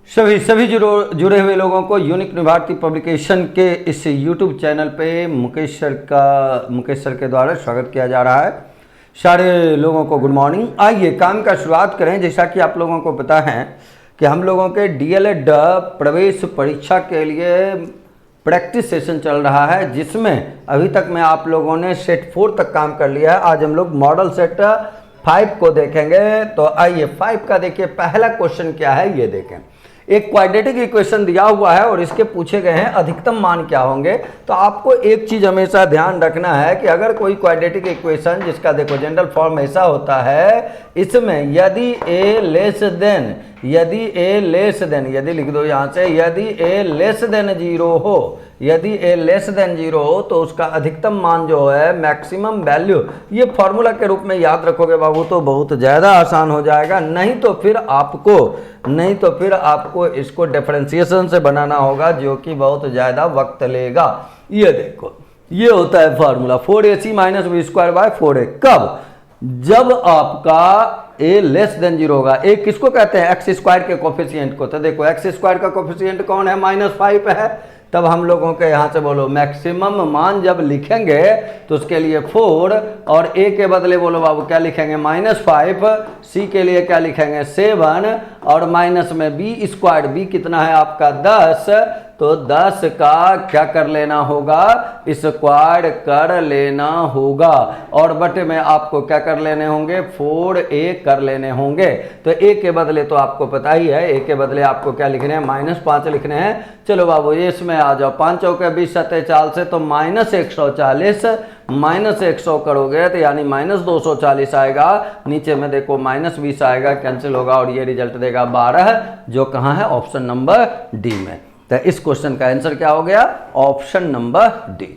सभी जुड़े हुए लोगों को यूनिक भारतीय पब्लिकेशन के इस यूट्यूब चैनल पे मुकेश सर के द्वारा स्वागत किया जा रहा है। सारे लोगों को गुड मॉर्निंग। आइए काम का शुरुआत करें। जैसा कि आप लोगों को पता है कि हम लोगों के डीएलएड प्रवेश परीक्षा के लिए प्रैक्टिस सेशन चल रहा है, जिसमें अभी तक में आप लोगों ने सेट 4 तक काम कर लिया है। आज हम लोग मॉडल सेट 5 को देखेंगे। तो आइए 5 का देखिए, पहला क्वेश्चन क्या है ये देखें। एक क्वाड्रेटिक इक्वेशन दिया हुआ है और इसके पूछे गए हैं अधिकतम मान क्या होंगे। तो आपको एक चीज हमेशा ध्यान रखना है कि अगर कोई क्वाड्रेटिक इक्वेशन जिसका देखो जनरल फॉर्म ऐसा होता है, इसमें यदि a लेस देन यदि लिख दो यहाँ से, यदि a लेस देन 0 हो, यदि a लेस देन 0 हो तो उसका अधिकतम मान जो है मैक्सिमम वैल्यू, ये फॉर्मूला के रूप में याद रखोगे बाबू तो बहुत ज़्यादा आसान हो जाएगा। नहीं तो फिर आपको इसको डिफरेंशिएशन से बनाना होगा, जो कि बहुत ज़्यादा वक्त लेगा। ये देखो, ये होता है formula 4ac minus B square by 4a। कब? जब आपका a लेस देन 0 होगा। a किसको कहते हैं? एक्स स्क्वायर के कोफिशिएंट को। तो देखो एक्स स्क्वायर का कोफिशिएंट कौन है? -5 है। तब हम लोगों के यहाँ से बोलो मैक्सिमम मान जब लिखेंगे तो उसके लिए 4 और a के बदले बोलो बाबू क्या लिखेंगे? -5। c के लिए क्या लिखेंगे? 7 और माइनस में b स्क्वायर, b कितना है आपका? 10। तो 10 का क्या कर लेना होगा? स्क्वायर कर लेना होगा। और बटे में आपको क्या कर लेने होंगे? 4a कर लेने होंगे। तो a के बदले तो आपको पता ही है, a के बदले आपको क्या लिखने हैं? -5 लिखने हैं। चलो बाबू ये इसमें आ जाओ, 5 चौके 20 सत्ते 4 से तो -140, -100 करोगे तो यानी -240 आएगा। नीचे में देखो -20 आएगा, कैंसिल होगा और ये रिजल्ट देगा 12, जो कहाँ है? ऑप्शन नंबर डी में। तो इस क्वेश्चन का आंसर क्या हो गया? Option number D.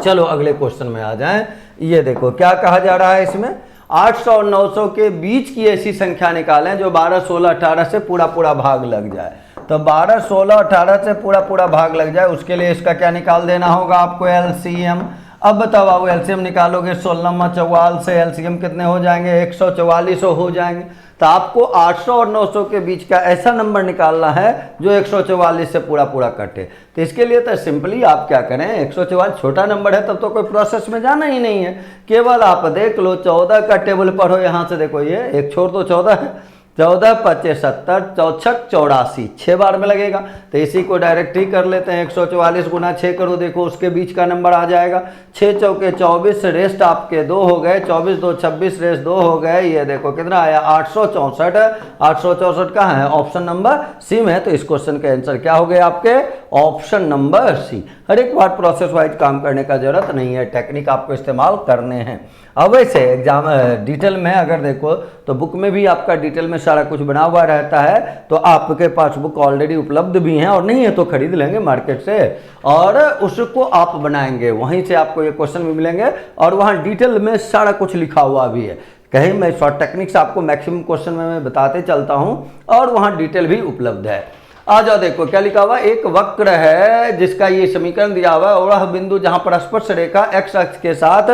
चलो अगले क्वेश्चन में आ जाएं। ये देखो क्या कहा जा रहा है इसमें, 800 और 900 के बीच की ऐसी संख्या निकालें जो 12, 16, 18 से पूरा भाग लग जाए। तो 12, 16, 18 से पूरा भाग लग जाए, उसके लिए इसका क्या निकाल देना होगा आपको? एलसीएम। अब बताओ बाबू एलसीएम निकालोगे 16 44 से एलसीएम कितने हो जाएंगे? 144 हो जाएंगे। तो आपको 800 और 900 के बीच का ऐसा नंबर निकालना है जो 144 से पूरा कटे। तो इसके लिए तो सिंपली आप क्या करें, 144 छोटा नंबर है तब तो कोई प्रोसेस में जाना ही नहीं है। केवल आप देख लो 14 का टेबल पढ़ो, यहाँ से देखो ये एक छोड़ दो 14 है, 14 25 70 चौछक 84, 6 बार में लगेगा। तो इसी को डायरेक्ट ही कर लेते हैं, 144 गुना 6 करो, देखो उसके बीच का नंबर आ जाएगा। 6 चौके 24, रेस्ट आपके 2 हो गए, 24 2 26, रेस्ट 2 हो गए। ये देखो कितना आया? 864। 864 कहाँ है? ऑप्शन नंबर सी में। तो इस क्वेश्चन के आंसर क्या हो गए आपके? Option number C. हर एक बार प्रोसेस वाइज काम करने का जरूरत नहीं है, टेक्निक आपको इस्तेमाल करने हैं। अब वैसे एग्जाम डिटेल में अगर देखो तो बुक में भी आपका डिटेल में सारा कुछ बना हुआ रहता है। तो आपके पास बुक ऑलरेडी उपलब्ध भी हैं, और नहीं है तो खरीद लेंगे मार्केट से और उसको आप बनाएंगे, वहीं से आपको ये क्वेश्चन भी मिलेंगे और वहाँ डिटेल में सारा कुछ लिखा हुआ भी है। कहीं मैं शॉर्ट टेक्निक्स आपको मैक्सिमम क्वेश्चन में मैं बताते चलता हूँ और वहाँ डिटेल भी उपलब्ध है। आ जाओ देखो क्या लिखा हुआ, एक वक्र है जिसका ये समीकरण दिया हुआ है, और वह बिंदु जहां पर स्पर्श रेखा x अक्ष के साथ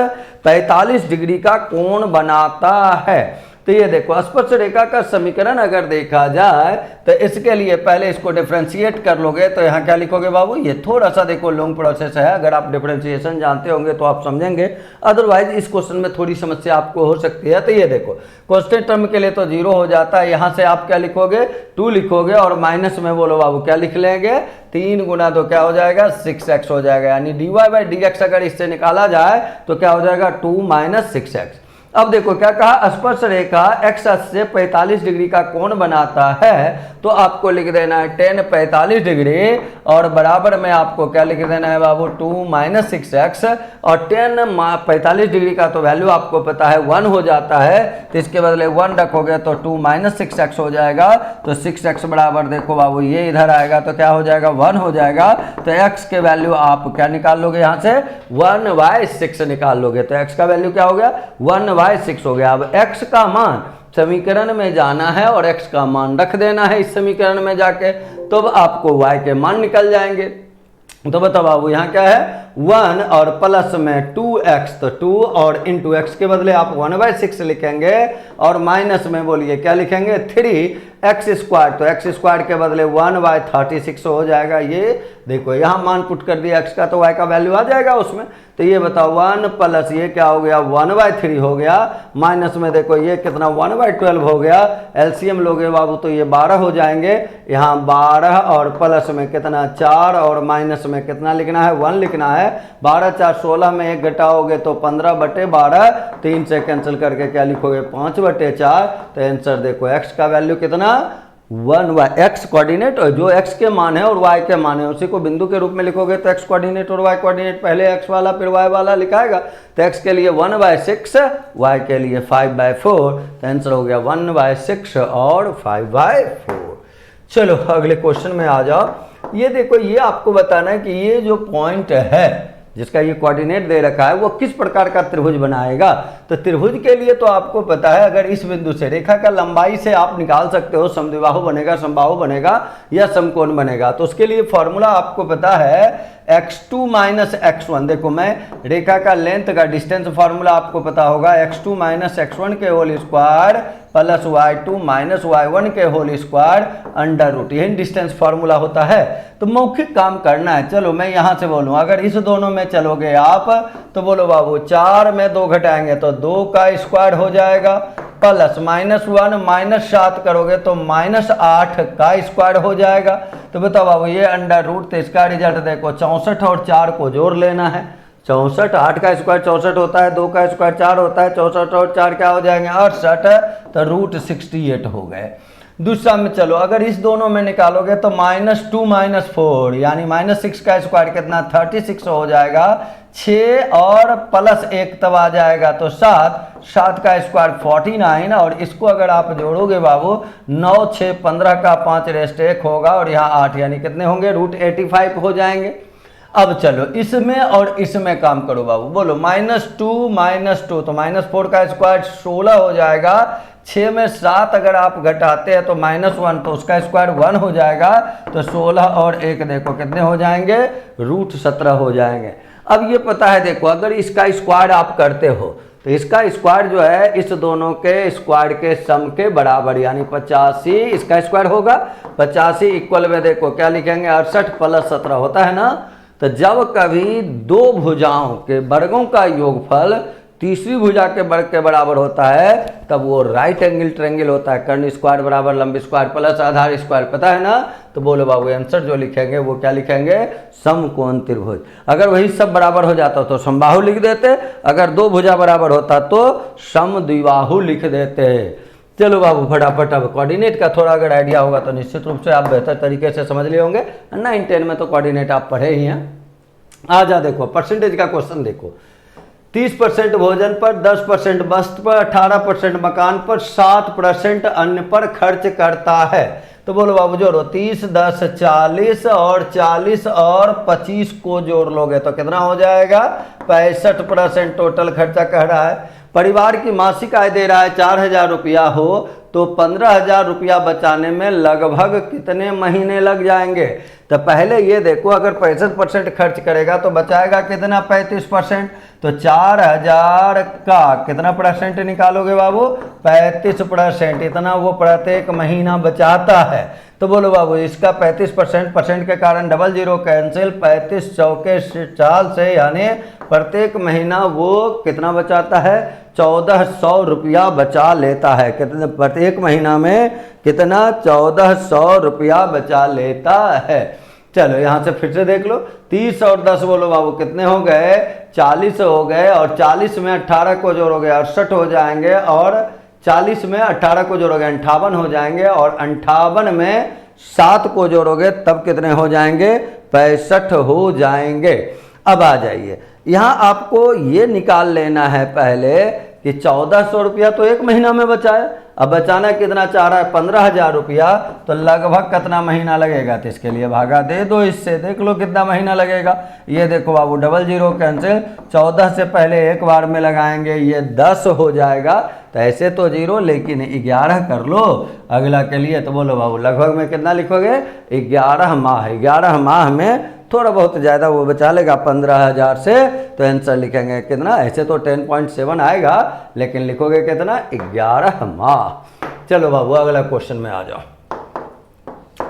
45 डिग्री का कोण बनाता है। तो ये देखो स्पर्श रेखा का समीकरण अगर देखा जाए तो इसके लिए पहले इसको डिफरेंशिएट कर लोगे तो यहाँ क्या लिखोगे बाबू? ये थोड़ा सा देखो लॉन्ग प्रोसेस है, अगर आप डिफरेंशिएशन जानते होंगे तो आप समझेंगे, अदरवाइज इस क्वेश्चन में थोड़ी समस्या आपको हो सकती है। तो ये देखो कांस्टेंट टर्म के लिए तो 0 हो जाता है, यहाँ से आप क्या लिखोगे? 2 लिखोगे और माइनस में बोलो बाबू क्या लिख लेंगे? 3 गुना तो क्या हो जाएगा? 6x हो जाएगा। यानी dy/dx अगर इससे निकाला जाए तो क्या हो जाएगा? 2 - 6x। अब देखो क्या कहा, स्पर्श रेखा x अक्ष से 45 डिग्री का कोण बनाता है, तो आपको लिख देना है tan 45 डिग्री और बराबर में आपको क्या लिख देना है बाबू? 2 - 6x। और tan 45 डिग्री का तो वैल्यू आपको पता है 1 हो जाता है, तो इसके बदले 1 रखोगे तो 2 - 6x हो जाएगा। तो 6x बराबर देखो बाबू ये इधर आएगा तो क्या हो जाएगा? 1 हो जाएगा। तो x के वैल्यू आप क्या निकाल लोगे यहाँ से? 1/6 निकाल लोगे। तो x का वैल्यू क्या हो गया? 1/6 हो गया। अब x का मान समीकरण में जाना है और x का मान रख देना है इस समीकरण में जाके, तो आपको y के मान निकल जाएंगे। तो बताओ बाबू यहाँ क्या है? 1 और प्लस में 2x, तो 2 और इंटू एक्स के बदले आप 1/6 लिखेंगे और माइनस में बोलिए क्या लिखेंगे 3x²। तो x² के बदले 1/36 हो जाएगा। ये देखो यहाँ मान पुट कर दिया x का, तो y का वैल्यू आ जाएगा उसमें। तो ये बताओ 1 प्लस ये क्या हो गया 1/3 हो गया, माइनस में देखो ये कितना 1/12 हो गया। एलसीएम लोगे बाबू तो ये 12 हो जाएंगे। यहाँ 12 और प्लस में कितना 4 और माइनस में कितना लिखना है 1 लिखना है। 12 4 16 में 1 घटाओगे तो 15/12, 3 से कैंसिल करके क्या लिखोगे 5/4। तो आंसर देखो x का वैल्यू कितना 1y, x कोऑर्डिनेट और जो x के मान है और y के मान है उसी को बिंदु के रूप में लिखोगे तो x कोऑर्डिनेट और y कोऑर्डिनेट, पहले x वाला फिर y वाला लिखाएगा। तो x के लिए 1/6, y के लिए 5/4। तो आंसर हो गया 1/6 और 5/4। चलो अगले क्वेश्चन में आ जाओ। ये देखो ये आपको बताना है कि ये जो पॉइंट है जिसका ये कोऑर्डिनेट दे रखा है वो किस प्रकार का त्रिभुज बनाएगा। तो त्रिभुज के लिए तो आपको पता है अगर इस बिंदु से रेखा का लंबाई से आप निकाल सकते हो समद्विबाहु बनेगा, समबाहु बनेगा या समकोण बनेगा। तो उसके लिए फॉर्मूला आपको पता है x2 माइनस x1। देखो मैं रेखा का लेंथ का डिस्टेंस फॉर्मूला आपको पता होगा x2 माइनस x1 के whole square plus y2 minus y1 के होल स्क्वायर अंडर रूट, यही डिस्टेंस फॉर्मूला होता है। तो मौखिक काम करना है। चलो मैं यहाँ से बोलूँ, अगर इस दोनों में चलोगे आप तो बोलो बाबू 4 में 2 घटाएंगे तो 2 का स्क्वायर हो जाएगा, प्लस -1 -7 करोगे तो -8 का स्क्वायर हो जाएगा। तो बताओ बाबू ये अंडर रूट, तो इसका रिजल्ट देखो 64 और 4 को जोड़ लेना है। 64, 8 का स्क्वायर 64 होता है, 2 का स्क्वायर 4 होता है, 64 और 4 क्या हो जाएंगे 68। तो √68 हो गए। दूसरा में चलो अगर इस दोनों में निकालोगे तो -2 -4 यानी -6 का स्क्वायर कितना 36 हो जाएगा। 6 और प्लस 1 तब आ जाएगा तो 7, 7 का स्क्वायर 49 और इसको अगर आप जोड़ोगे बाबू 9 6 15 का 5 रेस्ट 1 होगा और यहाँ 8 यानी कितने होंगे √85 हो जाएंगे। अब चलो इसमें और इसमें काम करो बाबू, बोलो -2 तो -4 का स्क्वायर 16 हो जाएगा। 6 में 7 अगर आप घटाते हैं तो -1 तो उसका स्क्वायर 1 हो जाएगा। तो 16 और 1 देखो कितने हो जाएंगे √17 हो जाएंगे। अब ये पता है देखो अगर इसका स्क्वायर आप करते हो तो इसका स्क्वायर जो है इस दोनों के स्क्वायर के सम के बराबर यानी 85 इसका स्क्वायर होगा। 85 इक्वल में देखो क्या लिखेंगे 68 + 17 होता है ना। तो जब कभी दो भुजाओं के वर्गों का योगफल तीसरी भुजा के वर्ग के बराबर होता है तब वो राइट एंगल ट्रायंगल होता है। कर्ण स्क्वायर बराबर लंब स्क्वायर प्लस आधार स्क्वायर, पता है ना। तो बोलो बाबू आंसर जो लिखेंगे वो क्या लिखेंगे समकोण त्रिभुज। अगर वही सब बराबर हो जाता तो समबाहु लिख देते, अगर दो भुजा बराबर होता तो समद्विबाहु लिख देते। चलो बाबू फटाफट अब कोऑर्डिनेट का थोड़ा अगर आइडिया होगा तो निश्चित रूप से आप बेहतर तरीके से समझ लिए होंगे। 9 10 में तो कोऑर्डिनेट आप पढ़े ही हैं। आ जा देखो परसेंटेज का क्वेश्चन देखो। 30% भोजन पर, 10% वस्त्र पर, 18% मकान पर, 7% अन्य पर खर्च करता है। तो बोलो बाबू जोड़ो 30 10 40 और 40 और 25 को जोड़ लोगे तो कितना हो जाएगा 65% टोटल खर्चा कह रहा है। परिवार की मासिक आय दे रहा है 4000 रुपया हो तो 15000 रुपया बचाने में लगभग कितने महीने लग जाएंगे। तो पहले ये देखो अगर 65% खर्च करेगा तो बचाएगा कितना 35%। तो 4000 का कितना परसेंट निकालोगे बाबू 35%, इतना वो प्रत्येक महीना बचाता है। तो बोलो बाबू इसका 35% के कारण 00 कैंसिल, 35 चौके चाल से यानी प्रत्येक महीना वो कितना बचाता है 1400 रुपया बचा लेता है। कितने प्रत्येक महीना में कितना 1400 रुपया बचा लेता है। चलो यहाँ से फिर से देख लो 30 और 10 बोलो बाबू कितने हो गए 40 हो गए और 40 में 18 को जोड़ोगे 68 हो जाएंगे और 40 में 18 को जोड़ोगे 58 हो जाएंगे और 58 में 7 को जोड़ोगे तब कितने हो जाएंगे 65 हो जाएंगे। अब आ जाइए यहाँ आपको ये निकाल लेना है पहले कि 1400 रुपया तो एक महीना में बचाए। अब बचाना कितना चाह रहा है 15000 रुपया, तो लगभग कितना महीना लगेगा। तो इसके लिए भागा दे दो इससे, देख लो कितना महीना लगेगा। ये देखो बाबू 00 कैंसिल, 14 से पहले एक बार में लगाएंगे ये 10 हो जाएगा। तो ऐसे तो 0 लेकिन 11 कर लो अगला के लिए। तो बोलो बाबू लगभग में कितना लिखोगे 11 माह। 11 माह में थोड़ा बहुत ज़्यादा वो बचा लेगा 15,000 से, तो आंसर लिखेंगे कितना, ऐसे तो 10.7 आएगा लेकिन लिखोगे कितना, 11 माह। चलो बाबू अगला क्वेश्चन में आ जाओ।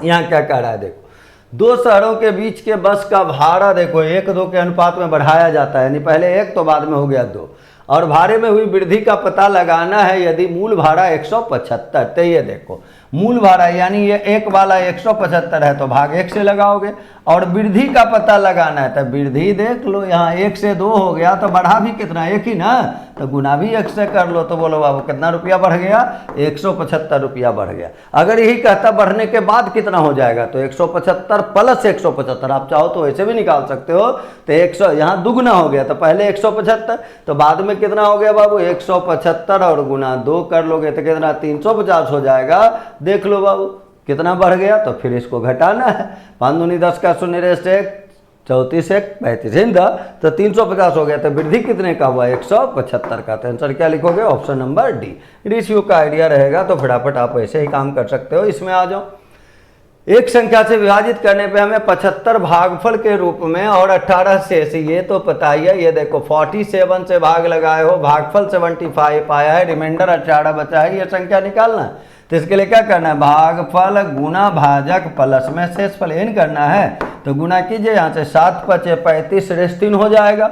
यहाँ क्या कह रहा है देखो, दो शहरों के बीच के बस का भाड़ा देखो 1:2 के अनुपात में बढ़ाया जाता है, यानी पहले 1 तो बाद में हो गया 2, और भाड़े में हुई वृद्धि का पता लगाना है यदि मूल भाड़ा 175। तो ये देखो मूल भाड़ा यानी ये 1 वाला 175 है तो भाग 1 से लगाओगे, और वृद्धि का पता लगाना है तो वृद्धि देख लो, यहाँ 1 से 2 हो गया तो बढ़ा भी कितना, 1 ही ना, तो गुना भी 1 से कर लो। तो बोलो बाबू कितना रुपया बढ़ गया, 175 रुपया बढ़ गया। अगर यही कहता बढ़ने के बाद कितना हो जाएगा तो 175 प्लस 175, आप चाहो तो ऐसे भी निकाल सकते हो। तो 100 यहाँ दुगुना हो गया, तो पहले 175 तो बाद में कितना हो गया बाबू, 175 और गुना 2 कर लोगे तो कितना, 350 हो जाएगा। देख लो बाबू कितना बढ़ गया, तो फिर इसको घटाना है। 5 दूनी 10 का 0 रेस्ट 1, 34 1 35 तो 350 हो गया। तो वृद्धि कितने का हुआ, 175 का। तो आंसर क्या लिखोगे, ऑप्शन नंबर डी। रेशियो का आइडिया रहेगा तो फटाफट आप ऐसे ही काम कर सकते हो। इसमें आ जाओ, एक संख्या से विभाजित करने पे हमें 75 भागफल के रूप में और 18 शेष, ये तो पता ही है। ये देखो 47 से भाग लगाए हो, भागफल 75 आया है, रिमाइंडर 18 बचा है, ये संख्या निकालना है। तो इसके लिए क्या करना है, भागफल गुना भाजक प्लस में शेषफल इन करना है। तो गुना कीजिए, यहाँ से 7 5 35 रेस 3 हो जाएगा,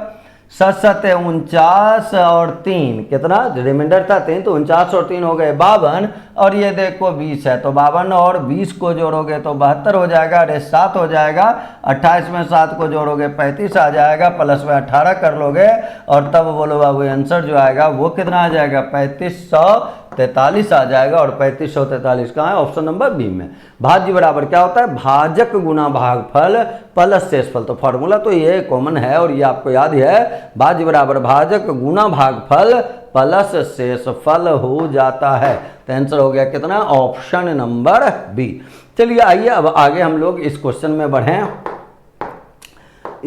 7 7 49 और 3 कितना, रिमाइंडर था 3 तो 49 और 3 हो गए 52, और ये देखो 20 है तो 52 और 20 को जोड़ोगे तो 72 हो जाएगा, रेस 7 हो जाएगा, 28 में 7 को जोड़ोगे 35 आ जाएगा, प्लस में 18 कर लोगे और तब बोलो बाबू आंसर जो आएगा वो कितना आ जाएगा, 3543 आ जाएगा। और 3543 कहाँ है, ऑप्शन नंबर बी में। भाज्य बराबर क्या होता है, भाजक गुना भागफल प्लस शेषफल। तो फॉर्मूला तो ये कॉमन है और ये आपको याद ही है, भाज्य बराबर भाजक गुना भागफल प्लस शेषफल हो जाता है। तो आंसर हो गया कितना, ऑप्शन नंबर बी। चलिए आइए अब आगे हम लोग इस क्वेश्चन में बढ़ें।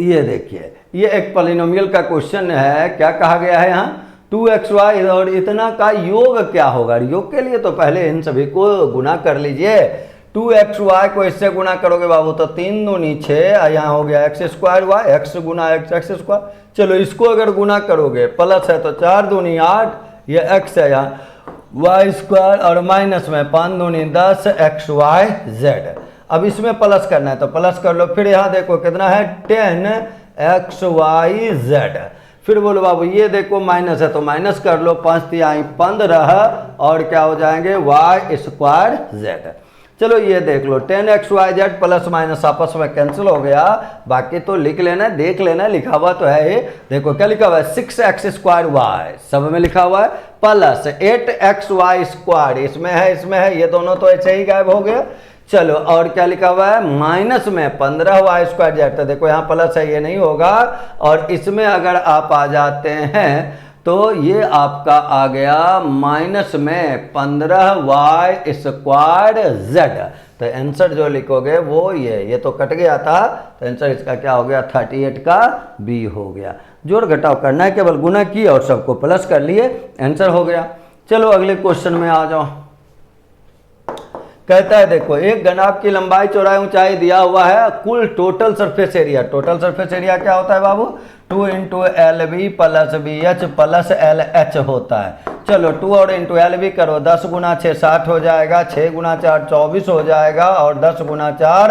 ये देखिए ये एक पॉलिनोमियल का क्वेश्चन है। क्या कहा गया है यहाँ, 2xy और इतना का योग क्या होगा। योग के लिए तो पहले इन सभी को गुना कर लीजिए। 2xy को इससे गुना करोगे बाबू तो 3 दूनी 6, यहाँ हो गया x स्क्वायर y, x गुना x स्क्वायर। चलो इसको अगर गुना करोगे प्लस है तो 4 दूनी 8, ये x है यहाँ y स्क्वायर, और माइनस में 5 दूनी 10 xy z। अब इसमें प्लस करना है तो प्लस कर लो, फिर यहाँ देखो कितना है 10xy z। फिर बोलो बाबू ये देखो माइनस है तो माइनस कर लो, 5 3 15 और क्या हो जाएंगे y स्क्वायर z। चलो ये देख लो 10xyz प्लस माइनस आपस में कैंसिल हो गया, बाकी तो लिख लेना, देख लेना, लिखा हुआ तो है। देखो क्या लिखा हुआ है, 6x स्क्वायर y सब में लिखा हुआ है, प्लस 8xy स्क्वायर इसमें है, ये दोनों तो ऐसे ही गायब हो गया। चलो और क्या लिखा हुआ है, माइनस में 15y स्क्वायर जेड। तो देखो यहाँ प्लस है, ये नहीं होगा, और इसमें अगर आप आ जाते हैं तो ये आपका आ गया माइनस में 15y स्क्वायर जेड। तो आंसर जो लिखोगे वो ये तो कट गया था, तो आंसर इसका क्या हो गया, 38 का बी हो गया। जोड़ घटाव करना है, केवल गुना किया और सबको प्लस कर लिए, आंसर हो गया। चलो अगले क्वेश्चन में आ जाओ। कहता है देखो एक घनाभ की लंबाई चौड़ाई ऊंचाई दिया हुआ है, कुल total surface area. Total surface area क्या होता है बाबू, 2 × LB plus BH plus LH होता है। चलो 2 और × LB करो, 10 गुना 6 60 हो जाएगा, 6 गुना 4 24 हो जाएगा, और 10 गुना 4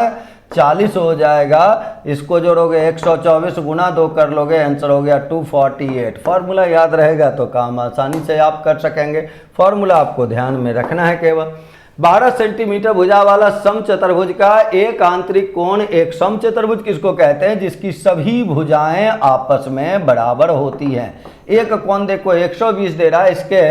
40 हो जाएगा। इसको जोड़ोगे 124 गुना 2 कर लोगे, आंसर हो गया 248। फार्मूला याद रहेगा तो काम आसानी से आप कर सकेंगे। फार्मूला आपको ध्यान में रखना है केवल। 12 सेंटीमीटर भुजा वाला समचतुर्भुज का एक आंतरिक कोण, एक समचतुर्भुज किसको कहते हैं, जिसकी सभी भुजाएं आपस में बराबर होती हैं। एक कोण देखो 120 दे रहा है, इसके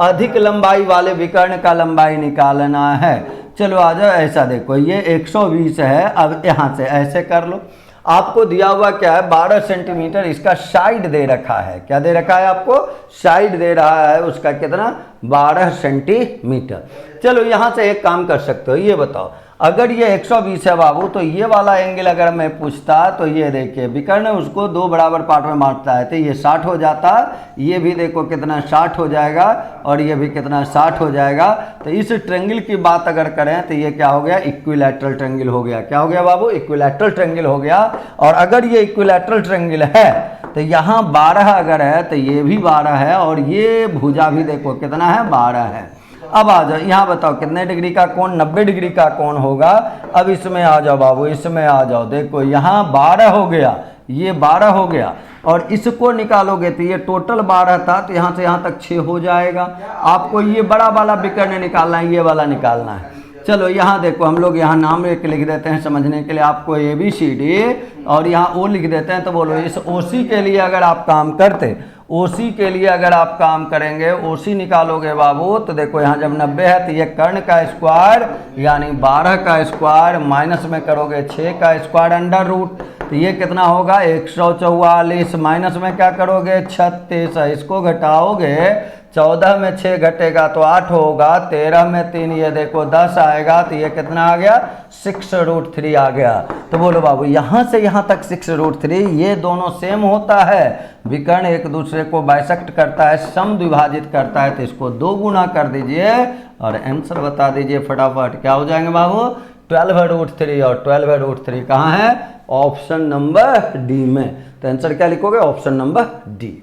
अधिक लंबाई वाले विकर्ण का लंबाई निकालना है। चलो आ जाओ, ऐसा देखो ये 120 है, अब यहाँ से ऐसे कर लो। आपको दिया हुआ क्या है, 12 सेंटीमीटर, इसका साइड दे रखा है। क्या दे रखा है आपको, साइड दे रहा है उसका कितना, 12 सेंटीमीटर। चलो यहाँ से एक काम कर सकते हो, ये बताओ अगर ये 120 है बाबू, तो ये वाला एंगल अगर मैं पूछता तो ये देखिए विकर्ण उसको दो बराबर पार्ट में बांटता है, तो ये 60 हो जाता, ये भी देखो कितना 60 हो जाएगा और ये भी कितना 60 हो जाएगा। तो इस ट्रायंगल की बात अगर करें तो ये क्या हो गया, इक्विलैटरल ट्रायंगल हो गया। क्या हो गया बाबू, इक्विलैटरल ट्रायंगल हो गया। और अगर ये इक्विलैटरल ट्रायंगल है तो यहाँ 12 अगर है तो ये भी 12 है और ये भुजा भी देखो कितना है, 12 है। अब आ जाओ यहाँ बताओ कितने डिग्री का कोण, 90 डिग्री का कोण होगा। अब इसमें आ जाओ बाबू, इसमें आ जाओ, देखो यहाँ 12 हो गया, ये 12 हो गया और इसको निकालोगे तो ये टोटल 12 था, तो यहाँ से यहाँ तक 6 हो जाएगा। आपको ये बड़ा वाला विकर्ण निकालना है, ये वाला निकालना है। चलो यहाँ देखो हम लोग यहाँ नाम एक लिख देते हैं समझने के लिए, आपको ABCD और यहाँ O लिख देते हैं। तो बोलो इस OC के लिए अगर आप काम करते, OC के लिए अगर आप काम करेंगे, OC निकालोगे बाबू, तो देखो यहाँ जब 90 है तो ये कर्ण का स्क्वायर यानी 12 का स्क्वायर माइनस में करोगे 6 का स्क्वायर अंडर रूट, तो ये कितना होगा 144, माइनस में क्या करोगे 36, इसको घटाओगे 14 में 6 घटेगा तो 8 होगा, 13 में 3 ये देखो 10 आएगा, तो ये कितना आ गया 6√3 आ गया। तो बोलो बाबू यहाँ से यहाँ तक 6√3, ये दोनों सेम होता है, विकर्ण एक दूसरे को बाइसेक्ट करता है, समद्विभाजित करता है, तो इसको 2 गुना कर दीजिए और आंसर बता दीजिए फटाफट। क्या हो जाएंगे बाबू 12√3 और 12√3 कहाँ है, ऑप्शन नंबर डी में। तो आंसर क्या लिखोगे, ऑप्शन नंबर डी।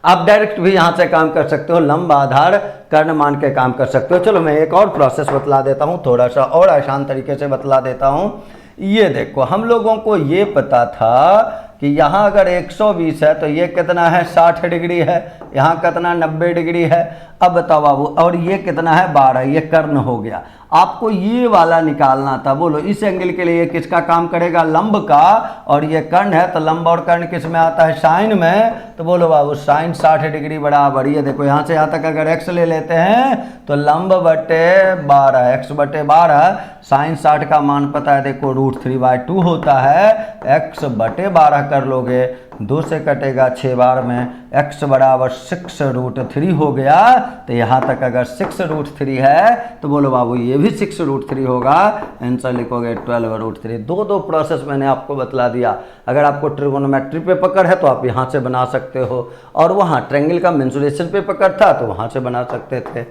आप डायरेक्ट भी यहाँ से काम कर सकते हो, लंब आधार कर्ण मान के काम कर सकते हो। चलो मैं एक और प्रोसेस बतला देता हूँ, थोड़ा सा और आसान तरीके से बतला देता हूँ। ये देखो हम लोगों को ये पता था कि यहाँ अगर 120 है तो ये कितना है 60 डिग्री है, यहाँ कितना 90 डिग्री है। अब बताओ बाबू, और ये कितना है 12, ये कर्ण हो गया। आपको ये वाला निकालना था। बोलो इस एंगल के लिए किसका काम करेगा, लंब का, और ये कर्ण है तो लंब और कर्ण किस में आता है, साइन में। तो बोलो बाबू साइन 60 डिग्री बराबर, ये देखो यहाँ से यहाँ तक अगर x ले लेते हैं तो लंब बटे 12, x बटे 12, साइन 60 का मान पता है देखो √3/2 होता है, x बटे 12 कर लोगे, 2 से कटेगा 6 बार में, x बराबर 6√3 हो गया। तो यहाँ तक अगर 6√3 है तो बोलो बाबू ये भी 6√3 होगा, आंसर लिखोगे 12√3। दो प्रोसेस मैंने आपको बतला दिया। अगर आपको ट्रिगोनोमेट्री पे पकड़ है तो आप यहाँ से बना सकते हो, और वहाँ ट्रायंगल का मेंसुरेशन पे पकड़ था तो वहाँ से बना सकते थे।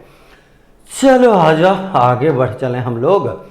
चलो आ जाओ आगे बढ़ चले हम लोग।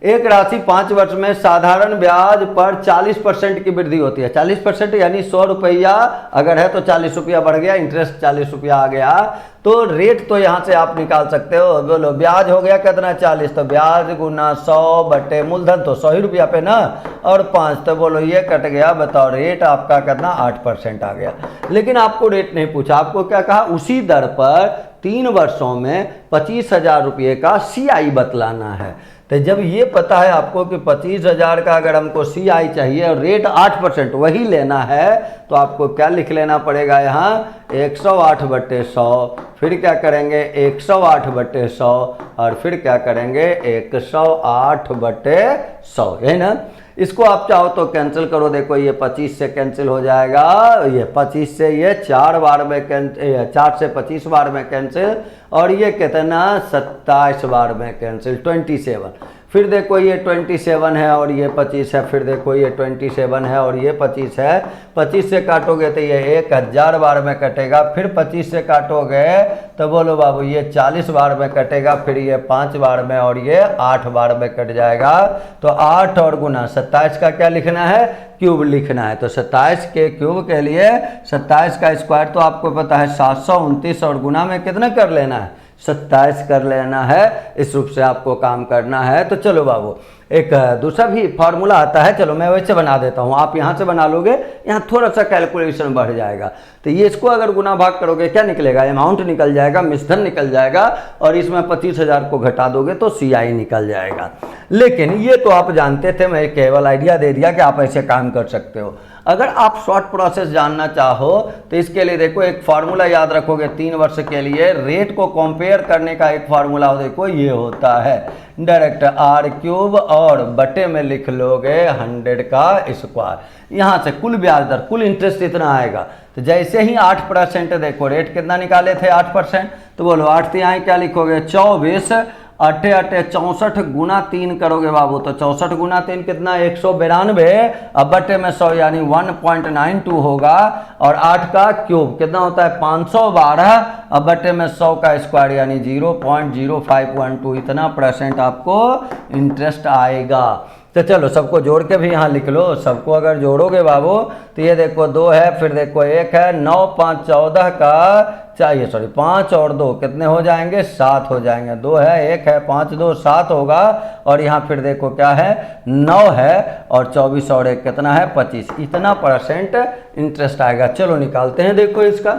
एक राशि 5 वर्ष में साधारण ब्याज पर 40% की वृद्धि होती है। 40% यानी 100 रुपया अगर है तो 40 रुपया बढ़ गया, इंटरेस्ट 40 रुपया आ गया। तो रेट तो यहाँ से आप निकाल सकते हो। बोलो ब्याज हो गया कितना 40, तो ब्याज गुना 100 बटे मूलधन तो 100 ही रुपया पे ना, और 5, तो बोलो ये कट गया। बताओ रेट आपका कितना 8% आ गया। लेकिन आपको रेट नहीं पूछा, आपको क्या कहा, उसी दर पर 3 वर्षों में 25,000 रुपये का CI बतलाना है। तो जब ये पता है आपको कि 25,000 का अगर हमको CI चाहिए और रेट 8% वही लेना है, तो आपको क्या लिख लेना पड़ेगा यहाँ 108/100, फिर क्या करेंगे 108/100 और फिर क्या करेंगे 108/100, यही ना। इसको आप चाहो तो कैंसिल करो, देखो ये 25 से कैंसिल हो जाएगा, ये 25 से ये 4 बार में कैंसिल, 4 से 25 बार में कैंसिल, और ये कितना 27 बार में कैंसिल, 27। फिर देखो ये 27 है और ये 25 है, फिर देखो ये 27 है और ये 25 है। 25 से काटोगे तो ये 1000 बार में कटेगा, फिर 25 से काटोगे तो बोलो बाबू ये 40 बार में कटेगा, फिर ये 5 बार में और ये 8 बार में कट जाएगा। तो 8 और गुना 27 का क्या लिखना है, क्यूब लिखना है। तो 27 के क्यूब के लिए 27 का स्क्वायर तो आपको पता है 729, और गुना में कितना कर लेना है 27 कर लेना है। इस रूप से आपको काम करना है। तो चलो बाबू एक दूसरा भी फार्मूला आता है, चलो मैं वैसे बना देता हूँ, आप यहाँ से बना लोगे, यहाँ थोड़ा सा कैलकुलेशन बढ़ जाएगा। तो ये इसको अगर गुना भाग करोगे क्या निकलेगा, अमाउंट निकल जाएगा, मिश्रण निकल जाएगा, और इसमें 25,000 को घटा दोगे तो CI निकल जाएगा। लेकिन ये तो आप जानते थे, मैं केवल आइडिया दे दिया कि आप ऐसे काम कर सकते हो। अगर आप शॉर्ट प्रोसेस जानना चाहो तो इसके लिए देखो एक फार्मूला याद रखोगे 3 वर्ष के लिए, रेट को कंपेयर करने का एक फार्मूला देखो ये होता है डायरेक्ट R³ और बटे में लिख लोगे 100 का स्क्वायर। यहाँ से कुल ब्याज दर, कुल इंटरेस्ट इतना आएगा। तो जैसे ही 8% देखो रेट कितना निकाले थे 8%, तो बोलो 8 यहाँ क्या लिखोगे 24, अट्ठे अट्ठे 64 गुना 3 करोगे बाबू तो 64 गुना 3 कितना 192, अब बट्टे में 100 यानी 1.92 होगा। और 8 का क्यूब कितना होता है 512, अब बट्टे में 100 का स्क्वायर यानी 0.0512, इतना % आपको इंटरेस्ट आएगा। तो चलो सबको जोड़ के भी यहाँ लिख लो। सबको अगर जोड़ोगे बाबू तो ये देखो 2 है, फिर देखो 1 है, 9 5 14 का चाहिए, सॉरी 5 और 2 कितने हो जाएंगे 7 हो जाएंगे। 2 है, 1 है, 5 2 7 होगा। और यहाँ फिर देखो क्या है 9 है और 24 और 1 कितना है 25, इतना % इंटरेस्ट आएगा। चलो निकालते हैं। देखो इसका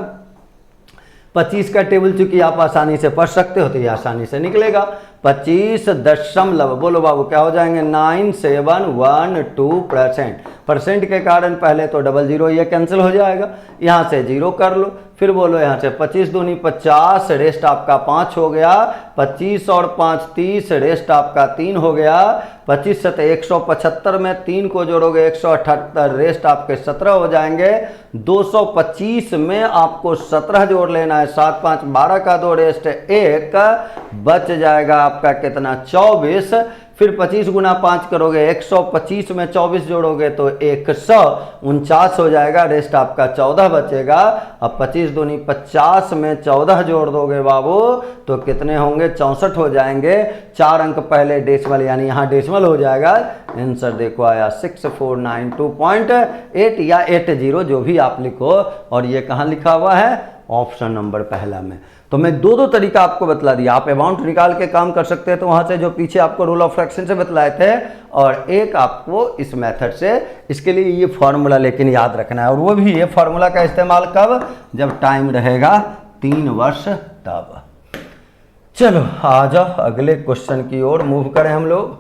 25 का टेबल चूंकि आप आसानी से पढ़ सकते हो तो ये आसानी से निकलेगा। 25 दशमलव बोलो बाबू क्या हो जाएंगे 9712%। % के कारण पहले तो डबल जीरो ये कैंसिल हो जाएगा, यहाँ से 0 कर लो। फिर बोलो यहाँ से 25 दूनी 50, रेस्ट आपका 5 हो गया। 25 और 5 30, रेस्ट आपका 3 हो गया। 25 से 175 में 3 को जोड़ोगे 178, रेस्ट आपके 17 हो जाएंगे। 225 में आपको 17 जोड़ लेना है, 7 5 12 का 2, रेस्ट 1, बच जाएगा आपका कितना 24। फिर 25 गुना 5 करोगे 125 में 24 जोड़ोगे तो 149 हो जाएगा, रेस्ट आपका 14 बचेगा। अब 25 दूनी 50 में 14 जोड़ दोगे बाबू तो कितने होंगे 64 हो जाएंगे। 4 अंक पहले डेसिमल यानी यहाँ डेसिमल हो जाएगा। आंसर देखो आया 6492.8 या 80 जो भी आप लिखो। और ये कहाँ लिखा हुआ है ऑप्शन नंबर पहला में। तो मैं दो तरीका आपको बतला दिया, आप अमाउंट निकाल के काम कर सकते हैं तो वहां से जो पीछे आपको रूल ऑफ फ्रैक्शन से बतलाए थे, और एक आपको इस मेथड से। इसके लिए ये फॉर्मूला लेकिन याद रखना है, और वो भी ये फॉर्मूला का इस्तेमाल कब, जब टाइम रहेगा 3 वर्ष तब। चलो आ जाओ अगले क्वेश्चन की ओर मूव करें हम लोग।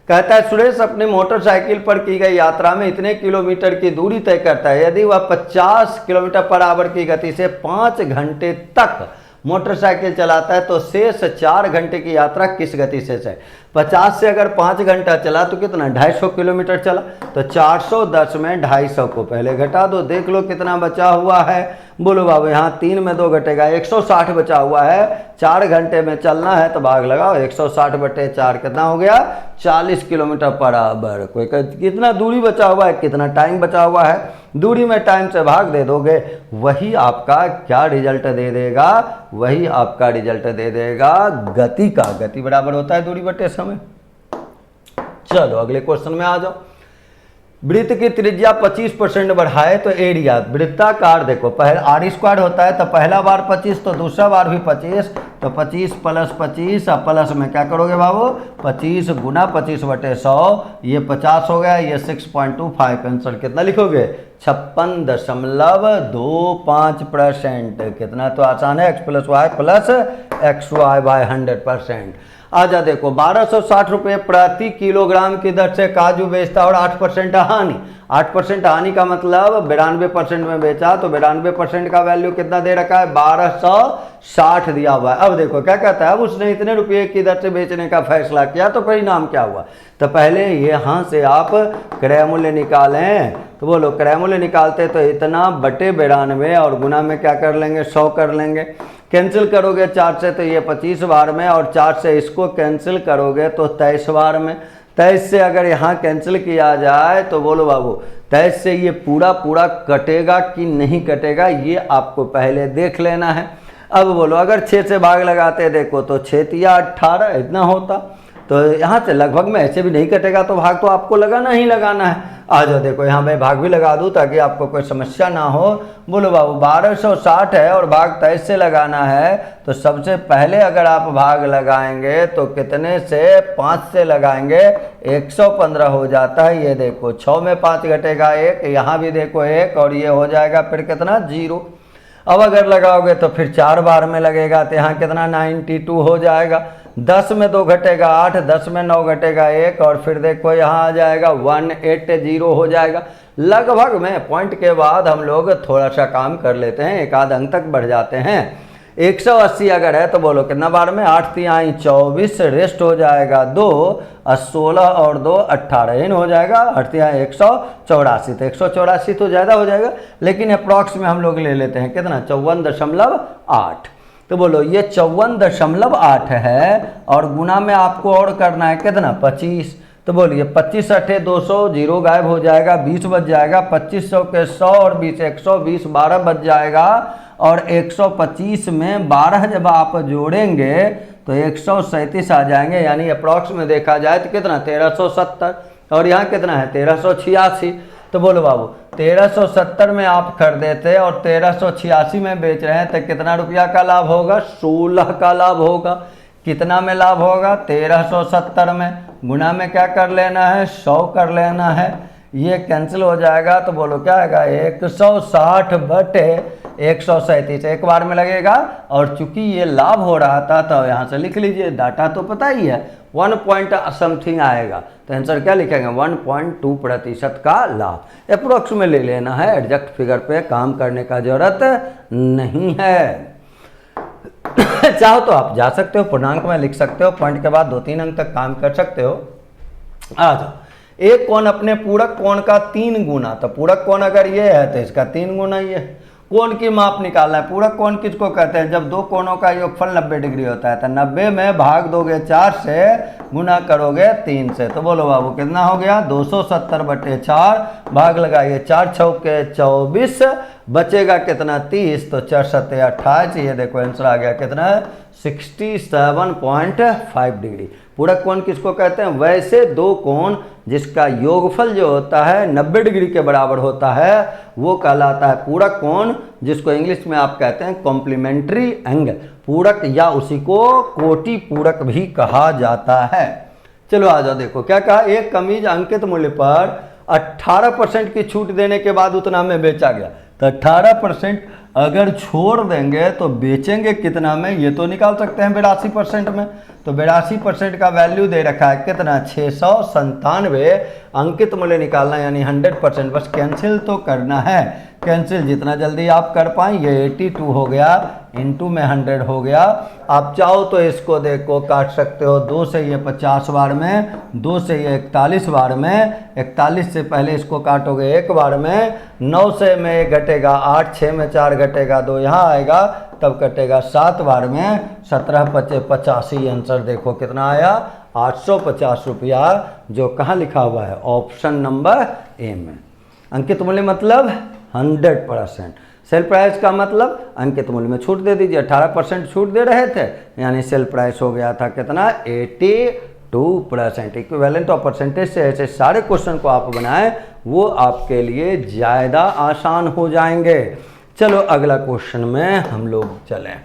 कहता है सुरेश अपनी मोटरसाइकिल पर की गई यात्रा में इतने किलोमीटर की दूरी तय करता है। यदि वह 50 किलोमीटर पर आवर की गति से 5 घंटे तक मोटरसाइकिल चलाता है तो शेष 4 घंटे की यात्रा किस गति से है। 50 से अगर 5 घंटा चला तो कितना 250 किलोमीटर चला, तो 410 में 250 को पहले घटा दो, देख लो कितना बचा हुआ है। बोलो बाबू यहाँ 3 में 2 घटेगा, 160 बचा हुआ है। 4 घंटे में चलना है तो भाग लगाओ, 160 बटे 4 कितना हो गया 40 किलोमीटर पर आवर। कोई कितना दूरी बचा हुआ है, कितना टाइम बचा हुआ है, दूरी में टाइम से भाग दे दोगे, वही आपका क्या रिजल्ट दे देगा, वही आपका रिजल्ट दे देगा गति का। गति बराबर होता है दूरी बटे समय। चलो अगले क्वेश्चन में आ जाओ। वृत्त की त्रिज्या 25% बढ़ाए तो एरिया, वृत्ताकार देखो पहले r स्क्वायर होता है तो पहला बार 25 तो दूसरा बार भी 25, तो 25 प्लस 25, अब प्लस में क्या करोगे बाबू 25 गुना 25 बटे 100, ये 50 हो गया, ये 6.25। आंसर कितना लिखोगे 56.25%। कितना तो आसान है, x plus Y plus X Y by 100%। आजा देखो 1260 रुपये प्रति किलोग्राम की दर से काजू बेचता और 8% हानि। 8% हानि का मतलब 92% में बेचा, तो 92% का वैल्यू कितना दे रखा है 1260 दिया हुआ है। अब देखो क्या कहता है, अब उसने इतने रुपये की दर से बेचने का फैसला किया तो परिणाम क्या हुआ। तो पहले यहाँ से आप क्रय मूल्य निकालें, तो बोलो क्रय मूल्य निकालते तो इतना बटे 92 और गुना में क्या कर लेंगे 100 कर लेंगे। कैंसिल करोगे 4 से तो ये 25 बार में, और 4 से इसको कैंसिल करोगे तो 23 बार में। 23 से अगर यहाँ कैंसिल किया जाए तो बोलो बाबू 23 से ये पूरा कटेगा कि नहीं कटेगा, ये आपको पहले देख लेना है। अब बोलो अगर 6 से भाग लगाते देखो तो 6 तिया 18 इतना होता, तो यहाँ से लगभग में ऐसे भी नहीं कटेगा तो भाग तो आपको लगाना ही लगाना है। आ जाओ देखो यहाँ मैं भाग भी लगा दूँ ताकि आपको कोई समस्या ना हो। बोलो बाबू 1260 है और भाग 23 से लगाना है, तो सबसे पहले अगर आप भाग लगाएंगे तो कितने से 5 से लगाएंगे 115 हो जाता है। ये देखो 6 में 5 घटेगा 1, यहाँ भी देखो 1 और ये हो जाएगा फिर कितना 0। अब अगर लगाओगे तो फिर 4 बार में लगेगा तो यहाँ कितना 92 हो जाएगा। 10 में 2 घटेगा 8, 10 में 9 घटेगा 1 और फिर देखो यहाँ आ जाएगा 180 हो जाएगा। लगभग में पॉइंट के बाद हम लोग थोड़ा सा काम कर लेते हैं, एक आध अंक तक बढ़ जाते हैं। 180 अगर है तो बोलो कितना बार में 8 तिहाई 24, रेस्ट हो जाएगा 2, 16 और 2 18 इन हो जाएगा 8 तिहाई 184। तो 184 तो ज़्यादा हो जाएगा, लेकिन अप्रॉक्स में हम लोग ले लेते हैं कितना 54.8। तो बोलो ये 54.8 है और गुना में आपको और करना है कितना 25। तो बोलिए 25 अठे 200, जीरो गायब हो जाएगा, 20 बच जाएगा, 2500 के 100 और 20 120, 12 बच जाएगा और 125 में 12 जब आप जोड़ेंगे तो 137 आ जाएंगे, यानी अप्रॉक्स में देखा जाए तो कितना 1370 और यहाँ कितना है 1386। तो बोलो बाबू 1370 में आप खरीदे थे और 1386 में बेच रहे हैं तो कितना रुपया का लाभ होगा 16 का लाभ होगा। कितना में लाभ होगा 1370 में, गुना में क्या कर लेना है 100 कर लेना है, ये कैंसिल हो जाएगा। तो बोलो क्या आएगा 160 बटे 137 एक बार में लगेगा। और चूंकि ये लाभ हो रहा था तो यहाँ से लिख लीजिए, डाटा तो पता ही है 1 पॉइंट समथिंग आएगा, तो आंसर क्या लिखेंगे 1.2% का लाभ। अप्रोक्स में ले लेना है, एग्जैक्ट फिगर पे काम करने का जरूरत नहीं है। चाहो तो आप जा सकते हो पूर्णांक में लिख सकते हो, पॉइंट के बाद 2-3 अंक तक काम कर सकते हो। आ जाओ, एक कोण अपने पूरक कोण का 3 गुना, तो पूरक कोण अगर ये है तो इसका 3 गुना ये है। कोण की माप निकालना है। पूरक कोण किसको कहते हैं, जब दो कोणों का योगफल 90 डिग्री होता है, तो 90 में भाग दोगे 4 से, गुना करोगे 3 से। तो बोलो बाबू कितना हो गया 270 बटे 4, भाग लगाइए 4 छौके 24, बचेगा कितना 30, तो 4 सत्ते 28, ये देखो आंसर आ गया कितना 67.5 डिग्री। पूरक कोण किसको कहते हैं, वैसे दो कोण जिसका योगफल जो होता है 90 डिग्री के बराबर होता है वो कहलाता है पूरक कोण, जिसको इंग्लिश में आप कहते हैं कॉम्प्लीमेंट्री एंगल। पूरक या उसी को कोटि पूरक भी कहा जाता है। चलो आ जाओ, देखो क्या कहा, एक कमीज अंकित मूल्य पर 18% की छूट देने के बाद उतना में बेचा गया। तो 18% अगर छोड़ देंगे तो बेचेंगे कितना में, ये तो निकाल सकते हैं 82% में। तो 82% का वैल्यू दे रखा है कितना 697, अंकित मूल्य निकालना यानी 100%। बस कैंसिल तो करना है, कैंसिल जितना जल्दी आप कर पाएँ। ये 82 हो गया, इंटू में 100 हो गया। आप चाहो तो इसको देखो काट सकते हो, 2 से ये 50 बार में, 2 से ये 41 बार में, 41 से पहले इसको काटोगे एक बार में, 9 से में 1 घटेगा 8, 6 में 4 घटेगा 2 यहाँ आएगा, तब कटेगा 7 बार में, 17 पचे 85। आंसर देखो कितना आया 850 रुपया, जो कहाँ लिखा हुआ है ऑप्शन नंबर ए में। अंकित मूल्य मतलब 100%, सेल प्राइस का मतलब अंकित मूल्य में छूट दे दीजिए। 18% छूट दे रहे थे यानी सेल प्राइस हो गया था कितना 82%। इक्विवेलेंट ऑफ परसेंटेज से ऐसे सारे क्वेश्चन को आप बनाएं, वो आपके लिए ज़्यादा आसान हो जाएंगे। चलो अगला क्वेश्चन में हम लोग चलें।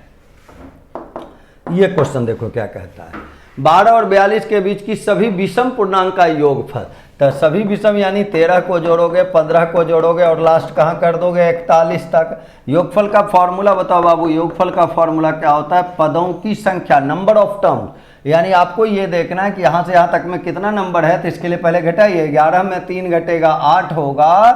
ये क्वेश्चन देखो क्या कहता है, 12 और 42 के बीच की सभी विषम पूर्णांक का योगफल। तो सभी विषम यानी 13 को जोड़ोगे, 15 को जोड़ोगे और लास्ट कहाँ कर दोगे 41 तक। योगफल का फॉर्मूला बताओ बाबू, योगफल का फॉर्मूला क्या होता है, पदों की संख्या, नंबर ऑफ टर्म्स। यानी आपको ये देखना है कि यहाँ से यहाँ तक में कितना नंबर है, तो इसके लिए पहले घटाइए। 11 में 3 घटेगा 8 होगा,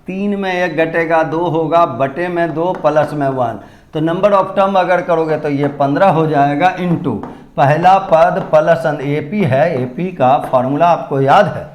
3 में 1 घटेगा 2 होगा, बटे में 2 प्लस में 1। तो नंबर ऑफ टर्म अगर करोगे तो ये 15 हो जाएगा, इंटू पहला पद प्लस एपी है, एपी का फॉर्मूला आपको याद है,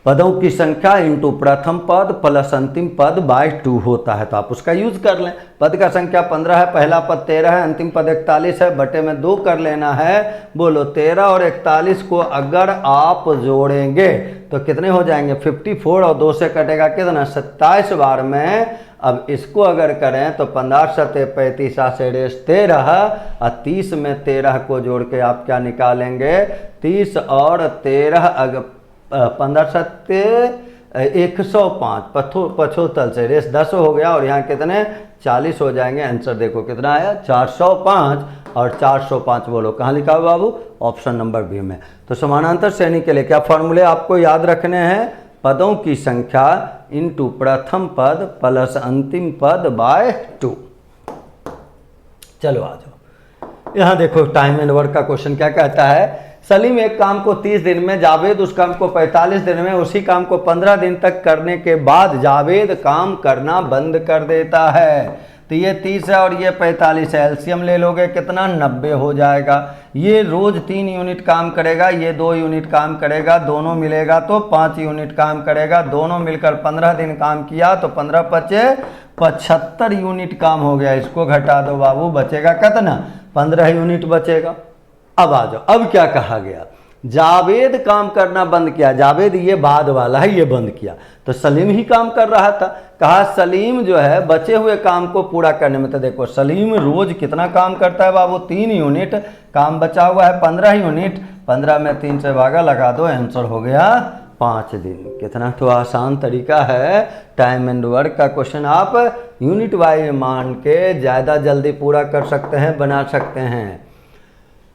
पदों की संख्या इंटू प्रथम पद प्लस अंतिम पद बाय 2 होता है, तो आप उसका यूज कर लें। पद का संख्या 15 है, पहला पद 13 है, अंतिम पद 41 है, बटे में 2 कर लेना है। बोलो 13 और 41 को अगर आप जोड़ेंगे तो कितने हो जाएंगे 54, और 2 से कटेगा कितना 27 बार में। अब इसको अगर करें तो 15 सते 35 से रेस 13, और 30 में 13 को जोड़ के आप क्या निकालेंगे 30 और 13 अगर 15 सत्ते 105, पछोतल से रेस 10 हो गया और यहाँ कितने 40 हो जाएंगे। आंसर देखो कितना आया 405, और 405 बोलो कहाँ लिखा हुआ बाबू, ऑप्शन नंबर बी में। तो समानांतर श्रेणी के लिए क्या फॉर्मूले आपको याद रखने हैं, पदों की संख्या इंटू प्रथम पद प्लस अंतिम पद बाय 2। चलो आ जाओ, यहाँ देखो टाइम एंड वर्क का क्वेश्चन क्या कहता है, सलीम एक काम को 30 दिन में, जावेद उस काम को 45 दिन में, उसी काम को 15 दिन तक करने के बाद जावेद काम करना बंद कर देता है। तो ये 30 है और ये 45 है, एलसीएम ले लोगे कितना 90 हो जाएगा। ये रोज 3 यूनिट काम करेगा, ये 2 यूनिट काम करेगा, दोनों मिलेगा तो 5 यूनिट काम करेगा, दोनों मिलकर 15 दिन काम किया तो 15 पचे 75 यूनिट काम हो गया। इसको घटा दो बाबू, बचेगा कितना 15 यूनिट बचेगा। अब आ जाओ, अब क्या कहा गया, जावेद काम करना बंद किया। जावेद ये बाद वाला है, ये बंद किया, तो सलीम ही काम कर रहा था। कहा सलीम जो है बचे हुए काम को पूरा करने में, तो देखो सलीम रोज कितना काम करता है बाबू 3 यूनिट, काम बचा हुआ है 15 यूनिट, 15 में 3 से भागा लगा दो, आंसर हो गया 5 दिन। कितना तो आसान तरीका है टाइम एंड वर्क का क्वेश्चन, आप यूनिट वाइज मान के ज़्यादा जल्दी पूरा कर सकते हैं, बना सकते हैं।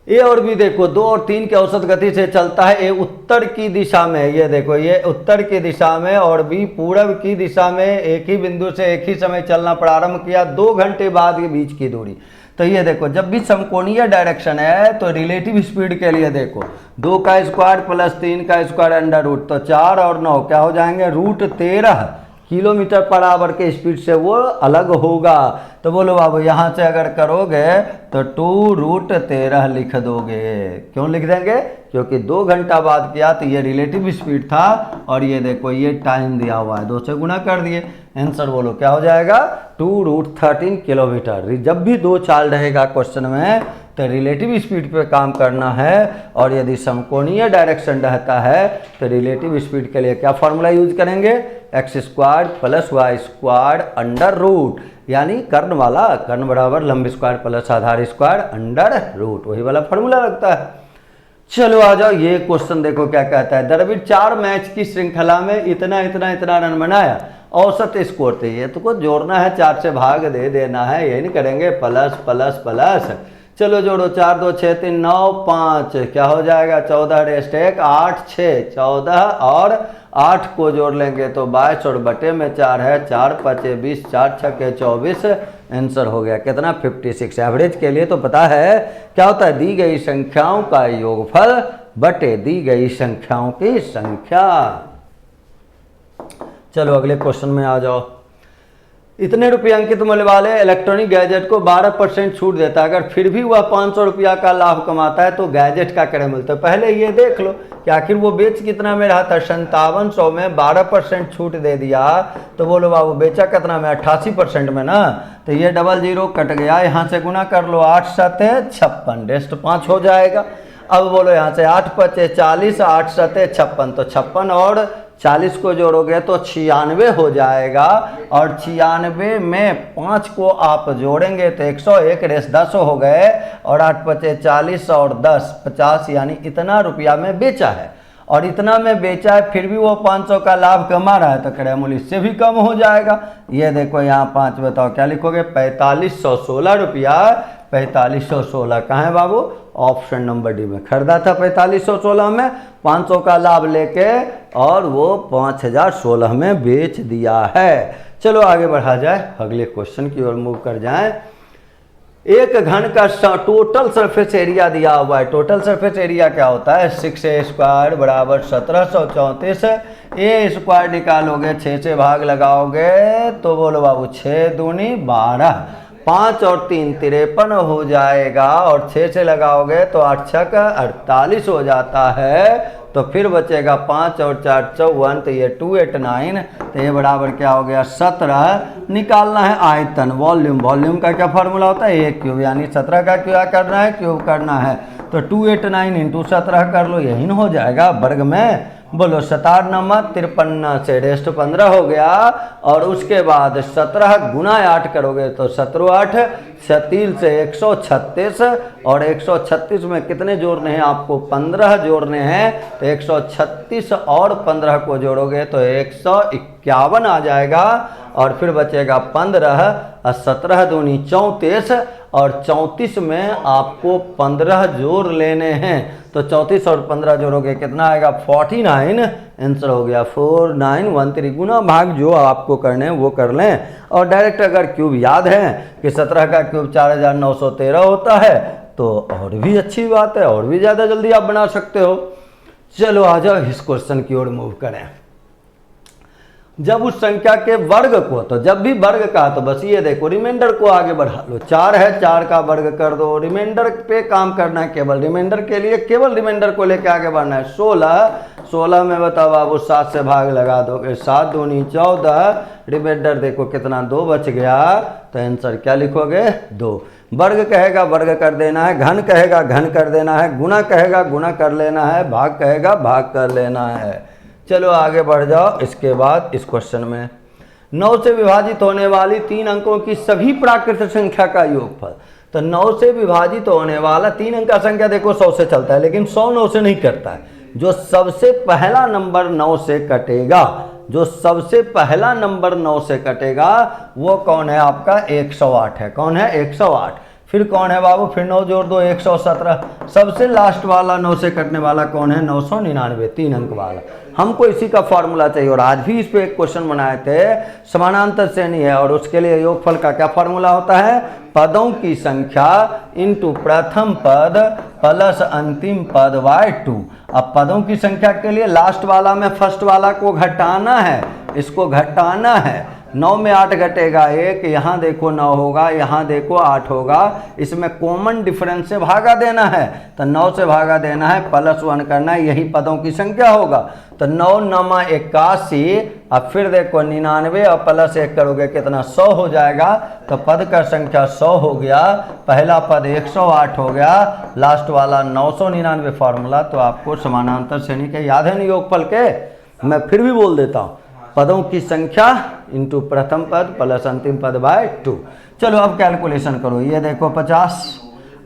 ए और बी देखो 2 और 3 के औसत गति से चलता है। ए उत्तर की दिशा में, ये देखो ये उत्तर की दिशा में, और बी पूरब की दिशा में एक ही बिंदु से एक ही समय चलना प्रारंभ किया, 2 घंटे बाद के बीच की दूरी। तो ये देखो जब भी समकोणीय डायरेक्शन है तो रिलेटिव स्पीड के लिए देखो 2 का स्क्वायर प्लस 3 का स्क्वायर अंडर रूट, तो 4 और 9 क्या हो जाएंगे √13 किलोमीटर पर आवर के स्पीड से वो अलग होगा। तो बोलो बाबू यहाँ से अगर करोगे तो 2√13 लिख दोगे। क्यों लिख देंगे, क्योंकि 2 घंटा बाद किया तो ये रिलेटिव स्पीड था और ये देखो ये टाइम दिया हुआ है, 2 से गुना कर दिए, आंसर बोलो क्या हो जाएगा 2√13 किलोमीटर। जब भी 2 चाल रहेगा क्वेश्चन में तो रिलेटिव स्पीड पे काम करना है, और यदि समकोणीय डायरेक्शन रहता है तो रिलेटिव स्पीड के लिए क्या फॉर्मूला यूज करेंगे, x² + y² अंडर रूट, यानी कर्ण वाला, कर्ण बराबर लंब स्क्वायर प्लस आधार स्क्वायर अंडर रूट, वही वाला फॉर्मूला लगता है। चलो आ जाओ, ये क्वेश्चन देखो क्या कहता है। द्रविड़ 4 मैच की श्रृंखला में इतना इतना इतना रन बनाया, औसत स्कोर चाहिए, तो कुछ जोड़ना है, 4 से भाग दे देना है, यही नहीं करेंगे प्लस प्लस प्लस। चलो जोड़ो, 4 2 6 3 9 5, क्या हो जाएगा 14 रेस्ट 1 8 6 14, और 8 को जोड़ लेंगे तो 22 और बटे में 4 है, 4 5 20, 4 6 24, आंसर हो गया कितना 56। एवरेज के लिए तो पता है क्या होता है, दी गई संख्याओं का योगफल बटे दी गई संख्याओं की संख्या। चलो अगले क्वेश्चन में आ जाओ। इतने रुपये अंकित मूल्य वाले इलेक्ट्रॉनिक गैजेट को 12% छूट देता है, अगर फिर भी वह 500 रुपया का लाभ कमाता है तो गैजेट का क्रय मूल्य। तो पहले ये देख लो कि आखिर वो बेच कितना में रहा था, 5700 में 12% छूट दे दिया, तो बोलो बाबू बेचा कितना में 88% में ना, तो ये डबल 0 कट गया, यहाँ से गुना कर लो, 8 7 56, रेस्ट 5 हो जाएगा। अब बोलो यहाँ से 8 5 40, 8 7 56, तो 56 और 40 को जोड़ोगे तो 96 हो जाएगा, और 96 में 5 को आप जोड़ेंगे तो 101, रेस 10 हो गए, और 8 5 40 और 10 50, यानी इतना रुपया में बेचा है, और इतना में बेचा है फिर भी वो 500 का लाभ कमा रहा है, तो क्रय मूल्य इससे भी कम हो जाएगा। ये देखो यहाँ 5 बताओ क्या लिखोगे, 4516 रुपया, 4516 कहाँ है बाबू, ऑप्शन नंबर डी में। खरीदा था 4516 में, 500 का लाभ लेके, और वो 5016 में बेच दिया है। चलो आगे बढ़ा जाए, अगले क्वेश्चन की ओर मूव कर जाएं। एक घन का टोटल सरफेस एरिया दिया हुआ है। टोटल सरफेस एरिया क्या होता है, 6a² = 1734। ए स्क्वायर निकालोगे, 6 से भाग लगाओगे तो बोलो बाबू 6 दूनी 12, 5 और 3 53 हो जाएगा, और 6 से लगाओगे तो 8 6 48 हो जाता है, तो फिर बचेगा 5 और 4 54, तो ये 289, तो ये बराबर क्या हो गया 17। निकालना है आयतन, वॉल्यूम, वॉल्यूम का क्या फार्मूला होता है, 1 क्यूब, यानी 17 का क्या करना है, क्यूब करना है, तो 289 × 17 कर लो, यही न हो जाएगा वर्ग में। बोलो 17 नंबर 53 से रेस्ट 15 हो गया, और उसके बाद 17 गुना 8 करोगे तो 17 8 37 से 136, और 136 में कितने जोड़ने हैं आपको, 15 जोड़ने हैं, तो 136 और 15 को जोड़ोगे तो 151 आ जाएगा, और फिर बचेगा 15, 17 दूनी 34, और 34 में आपको 15 जोड़ लेने हैं, तो 34 और 15 जोड़ोगे कितना आएगा 49, आंसर हो गया 4913। गुना भाग जो आपको करने हैं वो कर लें, और डायरेक्ट अगर क्यूब याद है कि 17 का क्यूब 4913 होता है, तो और भी अच्छी बात है, और भी ज़्यादा जल्दी आप बना सकते हो। चलो आ जाओ इस क्वेश्चन की ओर मूव करें। जब उस संख्या के वर्ग को, तो जब भी वर्ग का, तो बस ये देखो रिमाइंडर को आगे बढ़ा लो। 4 है, 4 का वर्ग कर दो, रिमाइंडर पे काम करना है, केवल रिमाइंडर के लिए केवल रिमाइंडर को लेके आगे बढ़ना है। 16 में बताओ बाबू 7 से भाग लगा दोगे, 7 दूनी 14, रिमाइंडर देखो कितना 2 बच गया, तो आंसर क्या लिखोगे 2। वर्ग कहेगा वर्ग कर देना है, घन कहेगा घन कर देना है, गुणा कहेगा गुणा कर लेना है, भाग कहेगा भाग कर लेना है। चलो आगे बढ़ जाओ। इसके बाद इस क्वेश्चन में 9 से विभाजित होने वाली 3 अंकों की सभी प्राकृत संख्या का योगफल। तो 9 से विभाजित होने वाला 3 अंक का संख्या देखो 100 से चलता है, लेकिन 100 9 से नहीं करता है। जो सबसे पहला नंबर 9 से कटेगा, जो सबसे पहला नंबर 9 से कटेगा वो कौन है आपका 108 है। कौन है 108। फिर कौन है बाबू, फिर 9 जोड़ दो 117। सबसे लास्ट वाला 9 से कटने वाला कौन है 999, 3 अंक वाला। हमको इसी का फॉर्मूला चाहिए, और आज भी इस पे एक क्वेश्चन बनाए थे, समानांतर श्रेणी है, और उसके लिए योगफल का क्या फॉर्मूला होता है, पदों की संख्या इंटू प्रथम पद प्लस अंतिम पद बाय 2। अब पदों की संख्या के लिए लास्ट वाला में फर्स्ट वाला को घटाना है, इसको घटाना है। 9 में 8 घटेगा 1, यहाँ देखो 9 होगा, यहाँ देखो 8 होगा, इसमें कॉमन डिफरेंस से भागा देना है, तो 9 से भागा देना है, प्लस 1 करना है, यही पदों की संख्या होगा। तो 9 9 81, अब फिर देखो 99 और प्लस 1 करोगे कितना 100 हो जाएगा, तो पद का संख्या 100 हो गया, पहला पद 108 हो गया, लास्ट वाला 999 फार्मूला। तो आपको समानांतर श्रेणी के याद है नहीं योगफल के, मैं फिर भी बोल देता हूँ, पदों की संख्या इंटू प्रथम पद प्लस अंतिम पद बाय 2। चलो अब कैलकुलेशन करो। ये देखो 50,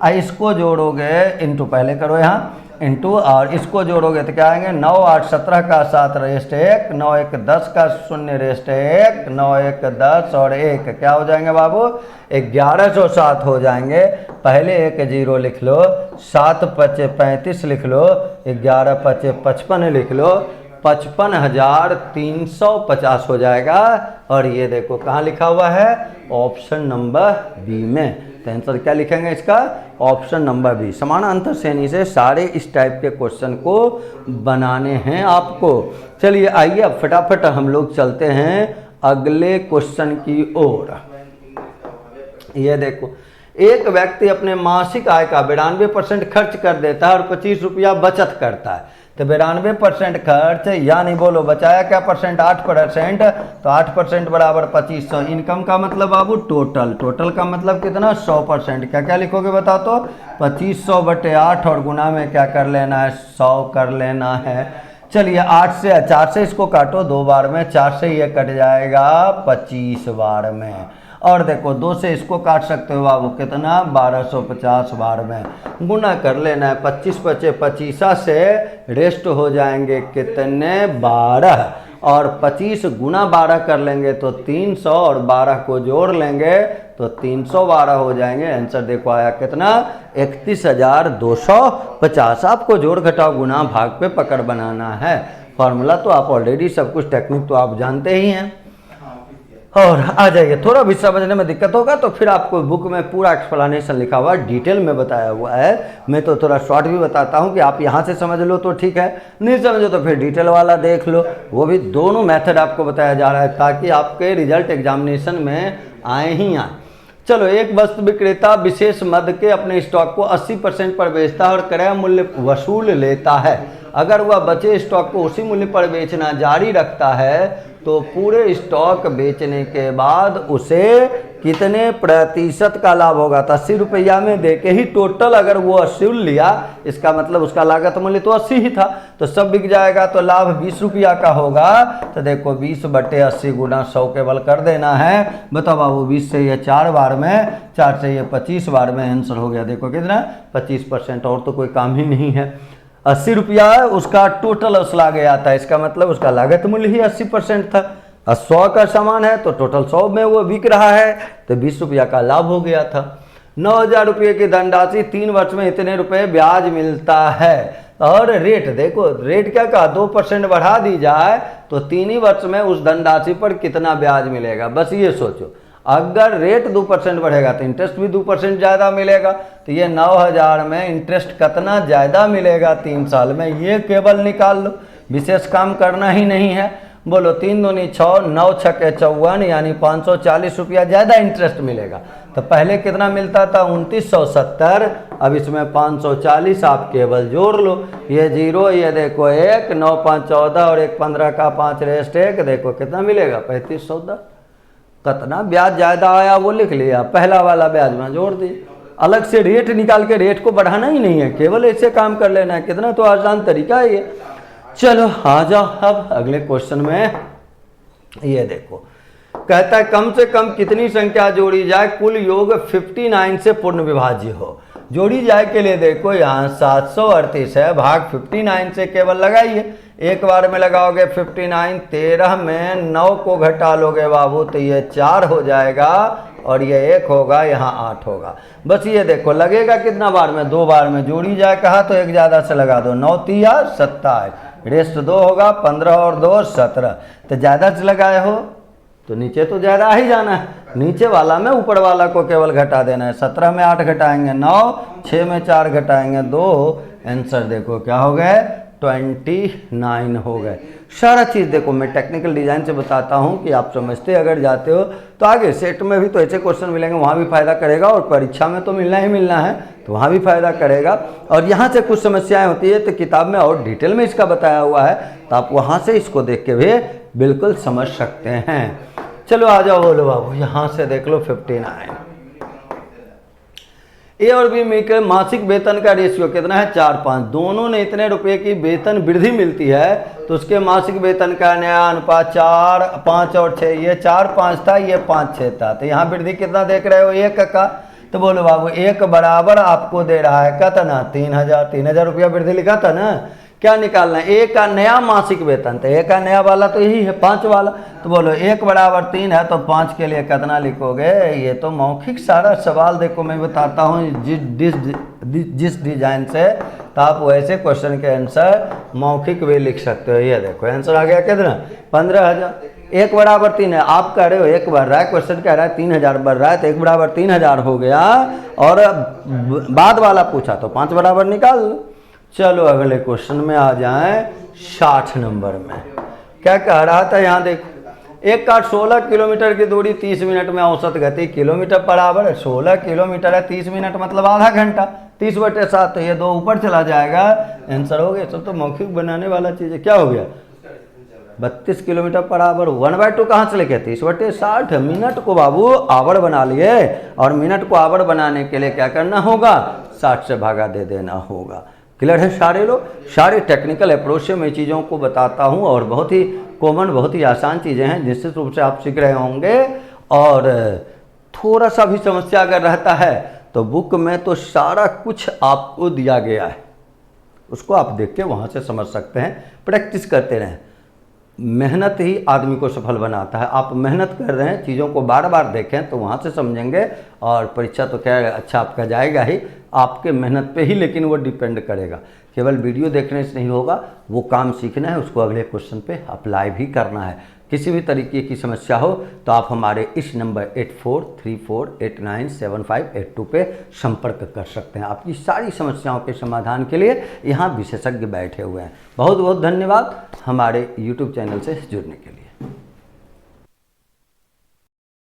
इसको जोड़ोगे इंटू, पहले करो यहाँ इंटू, और इसको जोड़ोगे तो क्या आएंगे 9 8 17 का 7 रेस्ट 1, 9 1 10 का 0 रेस्ट 1, 9 1 10 और 1 क्या हो जाएंगे बाबू 1107 हो जाएंगे। पहले एक 0 लिख लो, 7 5 35 लिख लो, 11 5 55 लिख लो, 55,350 हो जाएगा। और ये देखो कहाँ लिखा हुआ है, ऑप्शन नंबर बी में। तो आंसर क्या लिखेंगे इसका, ऑप्शन नंबर बी। समानांतर श्रेणी से सारे इस टाइप के क्वेश्चन को बनाने हैं आपको। चलिए आइए अब फटाफट हम लोग चलते हैं अगले क्वेश्चन की ओर। ये देखो, एक व्यक्ति अपने मासिक आय का 92% खर्च कर देता है और 25 रुपया बचत करता है। तो 92% खर्च, यानी बोलो बचाया क्या परसेंट, 8%। तो 8% बराबर 2500। इनकम का मतलब बाबू टोटल, टोटल का मतलब कितना 100%। क्या क्या लिखोगे बताओ तो, 2500 बटे 8 और गुना में क्या कर लेना है 100 कर लेना है। चलिए 8 से 4 से इसको काटो 2 बार में, 4 से ये कट जाएगा 25 बार में। और देखो 2 से इसको काट सकते हो बाबू कितना 1250 बार में। गुना कर लेना है, 25 बचे 25 से रेस्ट हो जाएंगे कितने 12, और 25 गुना 12 कर लेंगे तो 300, और 12 को जोड़ लेंगे तो 312 हो जाएंगे। आंसर देखो आया कितना 31,250। आपको जोड़ घटाव गुना भाग पे पकड़ बनाना है। फॉर्मूला तो आप ऑलरेडी सब कुछ, टेक्निक तो आप जानते ही हैं। और आ जाइए, थोड़ा भी समझने में दिक्कत होगा तो फिर आपको बुक में पूरा एक्सप्लेनेशन लिखा हुआ डिटेल में बताया हुआ है। मैं तो थोड़ा शॉर्ट भी बताता हूँ कि आप यहाँ से समझ लो तो ठीक है, नहीं समझो तो फिर डिटेल वाला देख लो। वो भी दोनों मेथड आपको बताया जा रहा है ताकि आपके रिजल्ट एग्जामिनेशन में आए ही आए। चलो, एक वस्तु विक्रेता विशेष मद के अपने स्टॉक को 80% पर बेचता है और क्रय मूल्य वसूल लेता है। अगर वह बचे स्टॉक को उसी मूल्य पर बेचना जारी रखता है तो पूरे स्टॉक बेचने के बाद उसे कितने प्रतिशत का लाभ होगा। तो 80 रुपया में दे के ही टोटल अगर वो 80 लिया, इसका मतलब उसका लागत मूल्य तो 80 ही था, तो सब बिक जाएगा तो लाभ 20 रुपया का होगा। तो देखो 20 बटे 80 गुना 100 केवल कर देना है। बताओ बाबू 20 से ये 4 बार में, 4 से ये 25 बार में, आंसर हो गया देखो कितना 25%। और तो कोई काम ही नहीं है। 80 रुपया उसका टोटल असला गया था, इसका मतलब उसका लागत मूल्य ही 80% था। 100 का सामान है तो टोटल 100 में वो बिक रहा है, तो 20 रुपया का लाभ हो गया था। 9,000 रुपये की धनराशि 3 वर्ष में इतने रुपए ब्याज मिलता है। और रेट देखो, रेट क्या कहा 2% बढ़ा दी जाए तो 3 ही वर्ष में उस धनराशि पर कितना ब्याज मिलेगा। बस ये सोचो, अगर रेट 2% बढ़ेगा तो इंटरेस्ट भी 2% ज़्यादा मिलेगा। तो ये 9,000 में इंटरेस्ट कितना ज़्यादा मिलेगा 3 साल में, ये केवल निकाल लो, विशेष काम करना ही नहीं है। बोलो 3 दूनी 6, 9 छक्के 54, यानी 540 रुपया ज़्यादा इंटरेस्ट मिलेगा। तो पहले कितना मिलता था 2970, अब इसमें 540 आप केवल जोड़ लो। ये 0, ये देखो 1, 9 5 14 और 1 15 का 5 रेस्ट 1, देखो कितना मिलेगा 3510। कितना ब्याज ज़्यादा आया वो लिख लिया, पहला वाला ब्याज में जोड़ दी। अलग से रेट निकाल के रेट को बढ़ाना ही नहीं है, केवल ऐसे काम कर लेना है। कितना तो आसान तरीका है ये। चलो आ जाओ अब अगले क्वेश्चन में। ये देखो कहता है कम से कम कितनी संख्या जोड़ी जाए कुल योग 59 से पूर्ण विभाज्य हो। जोड़ी जाए के लिए देखो यहाँ 738 है, भाग 59 से केवल लगाइए। एक बार में लगाओगे 59, 13 में 9 को घटा लोगे बाबू तो ये 4 हो जाएगा और ये 1 होगा, यहाँ 8 होगा। बस ये देखो लगेगा कितना बार में, 2 बार में। जोड़ी जाए कहा तो एक ज़्यादा से लगा दो, 9 3 27, रेस्ट 2 होगा, 15 और 2 17। तो ज़्यादा से लगाए हो तो नीचे तो ज़्यादा ही जाना है, नीचे वाला में ऊपर वाला को केवल घटा देना है। 17 में 8 घटाएंगे 9, 6 में 4 घटाएंगे 2, आंसर देखो क्या हो गए 29 हो गए। सारा चीज़ देखो मैं टेक्निकल डिज़ाइन से बताता हूँ कि आप समझते अगर जाते हो तो आगे सेट में भी तो ऐसे क्वेश्चन मिलेंगे, वहाँ भी फायदा करेगा और परीक्षा में तो मिलना ही मिलना है, तो वहाँ भी फायदा करेगा। और यहाँ से कुछ समस्याएं होती है तो किताब में और डिटेल में इसका बताया हुआ है, तो आप वहाँ से इसको देख के भी बिल्कुल समझ सकते हैं। चलो आ जाओ बोलो बाबू, यहाँ से देख लो 59। ए और बी मिलकर मासिक वेतन का रेशियो कितना है 4-5। दोनों ने इतने रुपए की वेतन वृद्धि मिलती है तो उसके मासिक वेतन का नया अनुपात 4, 5 और 6, ये 4 5 था, ये 5 6 था। तो यहाँ वृद्धि कितना देख रहे हो 1 का, तो बोलो बाबू 1 बराबर आपको दे रहा है कितना 3000 रुपया वृद्धि लिखा था ना। क्या निकालना है 1 का नया मासिक वेतन, तो 1 का नया वाला तो यही है 5 वाला। तो बोलो 1 बराबर 3 है तो 5 के लिए कितना लिखोगे। ये तो मौखिक सारा सवाल देखो मैं बताता हूँ जिस डिजाइन से, तो आप वैसे क्वेश्चन के आंसर मौखिक भी लिख सकते हो। ये देखो आंसर आ गया कितना 15000। 1 बराबर 3 है, आप कह रहे हो 1 बढ़ रहा है, क्वेश्चन कह रहा है 3000 बढ़ रहा है, तो 1 बराबर 3000 हो गया और बाद वाला पूछा तो 5 बराबर निकाल लो। चलो अगले क्वेश्चन में आ जाएं 60 नंबर में। क्या कह रहा था यहाँ देखो, एक कार 16 किलोमीटर की दूरी 30 मिनट में औसत गति किलोमीटर बराबर है 16 किलोमीटर है, 30 मिनट मतलब आधा घंटा, 30/7 तो ये 2 ऊपर चला जाएगा, आंसर हो गया। सब तो मौखिक बनाने वाला चीज़ है। क्या हो गया 32 किलोमीटर बराबर 1/2 कहाँ से लेके 30/60। मिनट को बाबू आवर बना लिए और मिनट को आवर बनाने के लिए क्या करना होगा 60 से भागा दे देना होगा। क्लियर है सारे लोग। सारे टेक्निकल अप्रोच से मैं चीज़ों को बताता हूँ और बहुत ही कॉमन बहुत ही आसान चीज़ें हैं, निश्चित रूप से आप सीख रहे होंगे। और थोड़ा सा भी समस्या अगर रहता है तो बुक में तो सारा कुछ आपको दिया गया है, उसको आप देख के वहाँ से समझ सकते हैं। प्रैक्टिस करते रहें, मेहनत ही आदमी को सफल बनाता है। आप मेहनत कर रहे हैं, चीज़ों को बार बार देखें तो वहाँ से समझेंगे और परीक्षा तो क्या अच्छा आपका जाएगा ही, आपके मेहनत पे ही लेकिन वो डिपेंड करेगा। केवल वीडियो देखने से नहीं होगा, वो काम सीखना है, उसको अगले क्वेश्चन पे अप्लाई भी करना है। किसी भी तरीके की समस्या हो तो आप हमारे इस नंबर 8434897582 पे संपर्क कर सकते हैं। आपकी सारी समस्याओं के समाधान के लिए यहाँ विशेषज्ञ बैठे हुए हैं। बहुत बहुत धन्यवाद हमारे YouTube चैनल से जुड़ने के लिए।